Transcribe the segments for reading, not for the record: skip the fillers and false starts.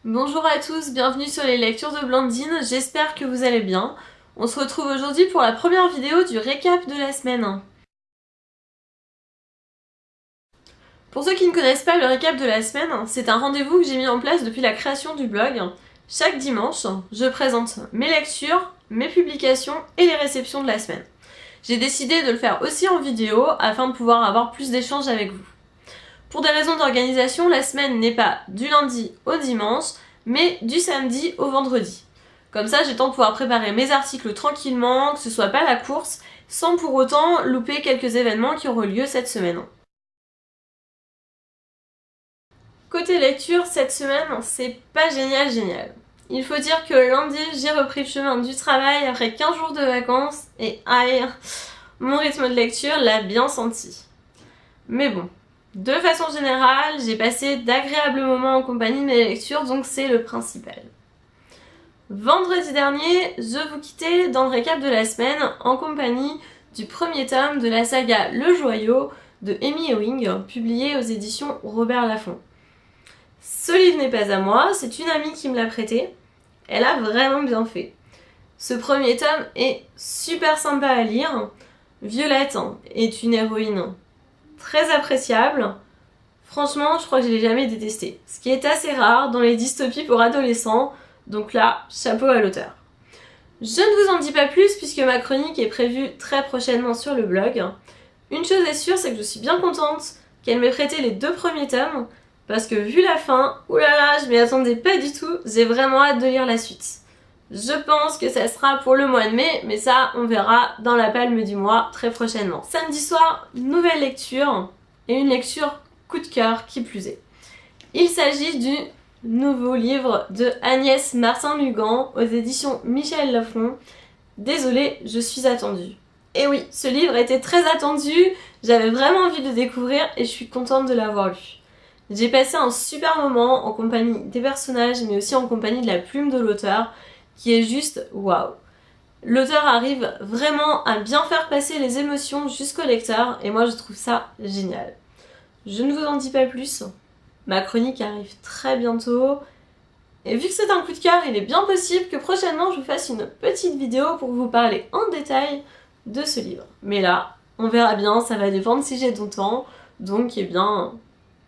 Bonjour à tous, bienvenue sur les lectures de Blandine, j'espère que vous allez bien. On se retrouve aujourd'hui pour la première vidéo du récap de la semaine. Pour ceux qui ne connaissent pas le récap de la semaine, c'est un rendez-vous que j'ai mis en place depuis la création du blog. Chaque dimanche, je présente mes lectures, mes publications et les réceptions de la semaine. J'ai décidé de le faire aussi en vidéo afin de pouvoir avoir plus d'échanges avec vous. Pour des raisons d'organisation, la semaine n'est pas du lundi au dimanche, mais du samedi au vendredi. Comme ça, j'ai le temps de pouvoir préparer mes articles tranquillement, que ce soit pas la course, sans pour autant louper quelques événements qui auront lieu cette semaine. Côté lecture, cette semaine, c'est pas génial. Il faut dire que lundi, j'ai repris le chemin du travail après 15 jours de vacances et aïe, mon rythme de lecture l'a bien senti. Mais bon, de façon générale, j'ai passé d'agréables moments en compagnie de mes lectures, donc c'est le principal. Vendredi dernier, je vous quittais dans le récap de la semaine en compagnie du premier tome de la saga Le Joyau de Amy Ewing, publié aux éditions Robert Laffont. Ce livre n'est pas à moi, c'est une amie qui me l'a prêté. Elle a vraiment bien fait. Ce premier tome est super sympa à lire. Violette est une héroïne très appréciable. Franchement, je crois que je l'ai jamais détesté. Ce qui est assez rare dans les dystopies pour adolescents. Donc là, chapeau à l'auteur. Je ne vous en dis pas plus puisque ma chronique est prévue très prochainement sur le blog. Une chose est sûre, c'est que je suis bien contente qu'elle m'ait prêté les 2 premiers tomes parce que vu la fin, oulala, je m'y attendais pas du tout, j'ai vraiment hâte de lire la suite. Je pense que ça sera pour le mois de mai, mais ça, on verra dans la palme du mois très prochainement. Samedi soir, nouvelle lecture, et une lecture coup de cœur qui plus est. Il s'agit du nouveau livre de Agnès Martin-Lugan aux éditions Michel Lafon. Désolée, je suis attendue. Et oui, ce livre était très attendu, j'avais vraiment envie de le découvrir et je suis contente de l'avoir lu. J'ai passé un super moment en compagnie des personnages mais aussi en compagnie de la plume de l'auteur qui est juste waouh. L'auteur arrive vraiment à bien faire passer les émotions jusqu'au lecteur et moi je trouve ça génial. Je ne vous en dis pas plus, ma chronique arrive très bientôt et vu que c'est un coup de cœur, il est bien possible que prochainement je vous fasse une petite vidéo pour vous parler en détail de ce livre. Mais là, on verra bien, ça va dépendre si j'ai ton temps, donc eh bien,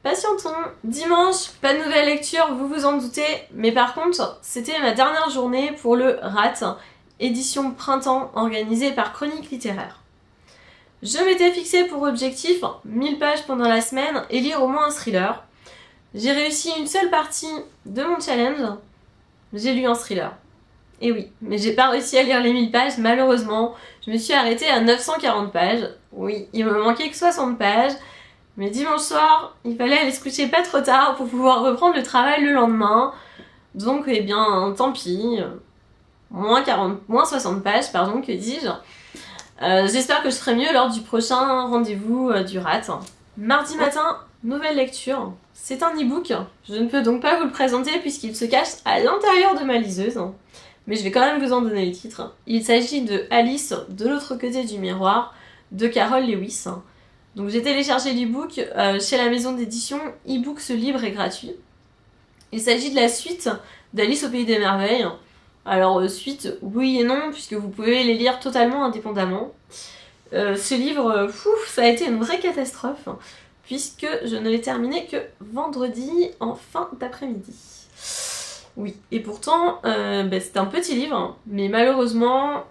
patientons. Dimanche, pas de nouvelle lecture, vous vous en doutez, mais par contre, c'était ma dernière journée pour le RAT, édition printemps organisée par Chronique Littéraire. Je m'étais fixé pour objectif 1000 pages pendant la semaine et lire au moins un thriller. J'ai réussi une seule partie de mon challenge, j'ai lu un thriller. Et oui, mais j'ai pas réussi à lire les 1000 pages, malheureusement. Je me suis arrêtée à 940 pages. Oui, il me manquait que 60 pages. Mais dimanche soir, il fallait aller se coucher pas trop tard pour pouvoir reprendre le travail le lendemain. Donc, eh bien, tant pis. Moins 60 pages, pardon, que dis-je. J'espère que je ferai mieux lors du prochain rendez-vous du RAT. Mardi matin, nouvelle lecture. C'est un e-book. Je ne peux donc pas vous le présenter puisqu'il se cache à l'intérieur de ma liseuse. Mais je vais quand même vous en donner le titre. Il s'agit de Alice de l'autre côté du miroir de Carol Lewis. Donc j'ai téléchargé l'e-book chez la maison d'édition e-books libre et gratuit. Il s'agit de la suite d'Alice au pays des merveilles. Alors suite, oui et non, puisque vous pouvez les lire totalement indépendamment. Ce livre, ça a été une vraie catastrophe, puisque je ne l'ai terminé que vendredi en fin d'après-midi. Oui, et pourtant, c'est un petit livre, mais malheureusement,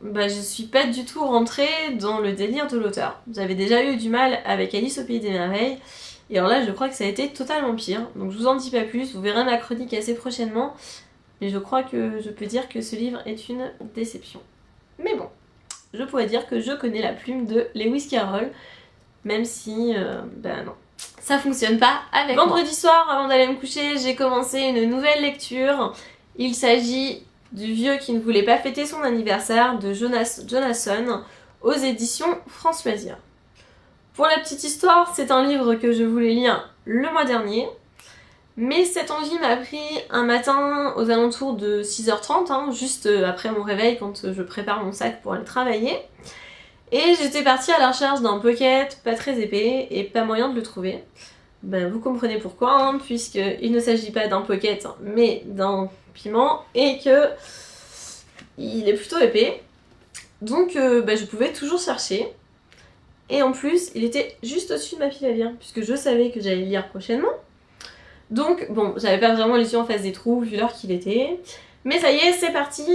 je suis pas du tout rentrée dans le délire de l'auteur. J'avais déjà eu du mal avec Alice au pays des merveilles, et alors là, je crois que ça a été totalement pire. Donc je vous en dis pas plus, vous verrez ma chronique assez prochainement, mais je crois que je peux dire que ce livre est une déception. Mais bon, je pourrais dire que je connais la plume de Lewis Carroll, même si, non. Ça fonctionne pas avec Vendredi soir, avant d'aller me coucher, j'ai commencé une nouvelle lecture. Il s'agit du vieux qui ne voulait pas fêter son anniversaire de Jonasson aux éditions France Loisirs. Pour la petite histoire, c'est un livre que je voulais lire le mois dernier, mais cette envie m'a pris un matin aux alentours de 6h30, juste après mon réveil quand je prépare mon sac pour aller travailler. Et j'étais partie à la recherche d'un pocket pas très épais et pas moyen de le trouver. vous comprenez pourquoi, hein, puisqu'il ne s'agit pas d'un pocket, mais d'un piment, et que il est plutôt épais. Donc je pouvais toujours chercher. Et en plus, il était juste au-dessus de ma pile à lire, puisque je savais que j'allais lire prochainement. Donc bon, j'avais pas vraiment les yeux en face des trous, vu l'heure qu'il était. Mais ça y est, c'est parti.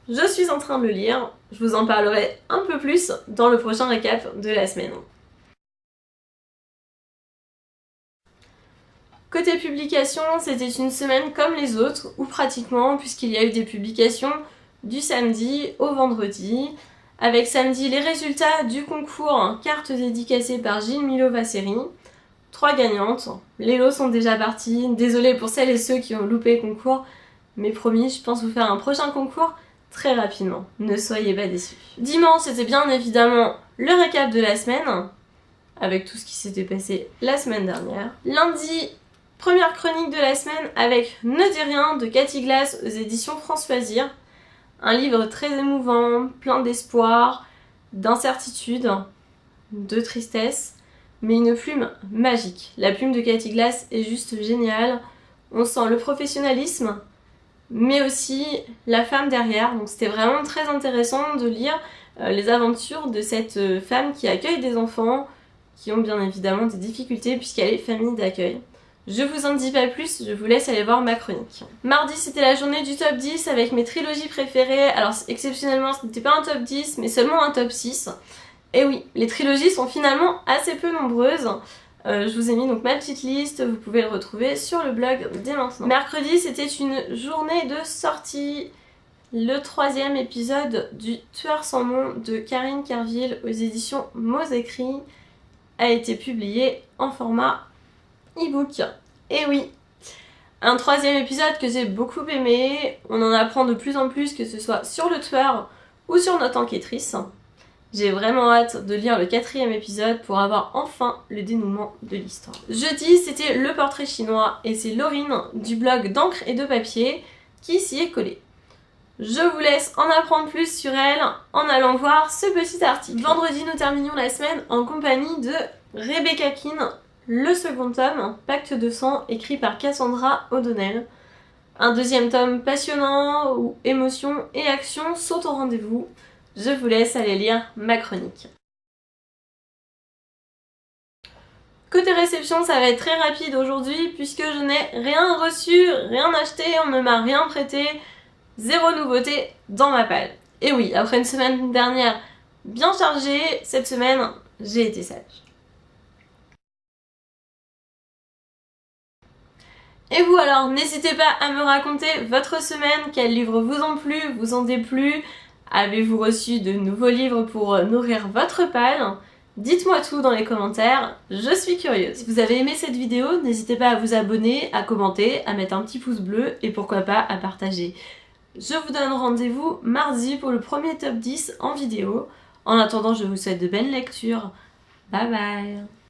Je suis en train de le lire. Je vous en parlerai un peu plus dans le prochain récap de la semaine. Côté publication, c'était une semaine comme les autres, ou pratiquement, puisqu'il y a eu des publications du samedi au vendredi. Avec samedi, les résultats du concours cartes dédicacées par Gilles Milo-Vasseri. 3 gagnantes. Les lots sont déjà partis. Désolée pour celles et ceux qui ont loupé le concours, mais promis, je pense vous faire un prochain concours très rapidement. Ne soyez pas déçus. Dimanche, c'était bien évidemment le récap de la semaine, avec tout ce qui s'était passé la semaine dernière. Lundi, première chronique de la semaine avec Ne dis rien de Cathy Glass aux éditions France Loisirs. Un livre très émouvant, plein d'espoir, d'incertitude, de tristesse, mais une plume magique. La plume de Cathy Glass est juste géniale. On sent le professionnalisme, mais aussi la femme derrière. Donc c'était vraiment très intéressant de lire les aventures de cette femme qui accueille des enfants qui ont bien évidemment des difficultés puisqu'elle est famille d'accueil. Je vous en dis pas plus, je vous laisse aller voir ma chronique. Mardi, c'était la journée du top 10 avec mes trilogies préférées. Alors exceptionnellement, ce n'était pas un top 10, mais seulement un top 6. Et oui, les trilogies sont finalement assez peu nombreuses. Je vous ai mis donc ma petite liste, vous pouvez le retrouver sur le blog dès maintenant. Mercredi, c'était une journée de sortie. Le 3e épisode du Tueur sans nom de Karine Kerviel aux éditions Mots Écrits a été publié en format e-book. Et oui, un 3e épisode que j'ai beaucoup aimé. On en apprend de plus en plus, que ce soit sur le tueur ou sur notre enquêtrice. J'ai vraiment hâte de lire le 4e épisode pour avoir enfin le dénouement de l'histoire. Jeudi, c'était le portrait chinois et c'est Laurine du blog d'encre et de papier qui s'y est collée. Je vous laisse en apprendre plus sur elle en allant voir ce petit article. Vendredi, nous terminions la semaine en compagnie de Rebecca Keane, le second tome, Pacte de sang, écrit par Cassandra O'Donnell. Un 2e tome passionnant où émotion et action sont au rendez-vous. Je vous laisse aller lire ma chronique. Côté réception, ça va être très rapide aujourd'hui puisque je n'ai rien reçu, rien acheté, on ne m'a rien prêté, zéro nouveauté dans ma palle. Et oui, après une semaine dernière bien chargée, cette semaine, j'ai été sage. Et vous alors, n'hésitez pas à me raconter votre semaine, quels livres vous ont plu, vous ont déplu. Avez-vous reçu de nouveaux livres pour nourrir votre palle? Dites-moi tout dans les commentaires, je suis curieuse. Si vous avez aimé cette vidéo, n'hésitez pas à vous abonner, à commenter, à mettre un petit pouce bleu et pourquoi pas à partager. Je vous donne rendez-vous mardi pour le premier top 10 en vidéo. En attendant, je vous souhaite de belles lectures. Bye bye!